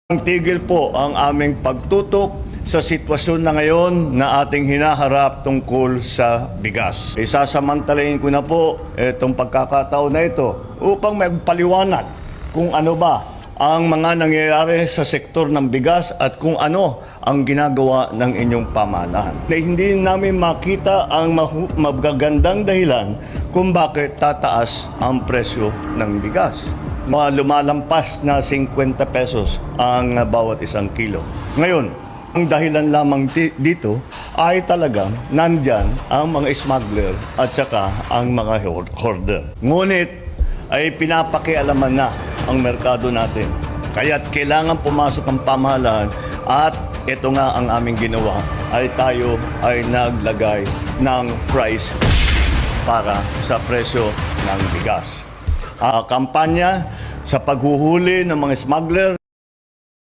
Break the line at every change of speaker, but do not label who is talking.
Tigil po ang aming pagtutok sa sitwasyon na ngayon na ating hinaharap tungkol sa bigas. Isasamantalahin ko na po itong pagkakataon na ito upang magpaliwanag kung ano ba ang mga nangyayari sa sektor ng bigas at kung ano ang ginagawa ng inyong pamahalaan. Na hindi namin makita ang magagandang dahilan kung bakit tataas ang presyo ng bigas. Lumalampas na 50 pesos ang bawat isang kilo. Ngayon, ang dahilan lamang dito ay talagang nandyan ang mga smuggler at saka ang mga hoarder. Ngunit ay pinapakialaman na ang merkado natin. Kaya't kailangan pumasok ang pamahalaan at ito nga ang aming ginawa ay tayo ay naglagay ng price para sa presyo ng bigas. Kampanya sa paghuhuli ng mga smuggler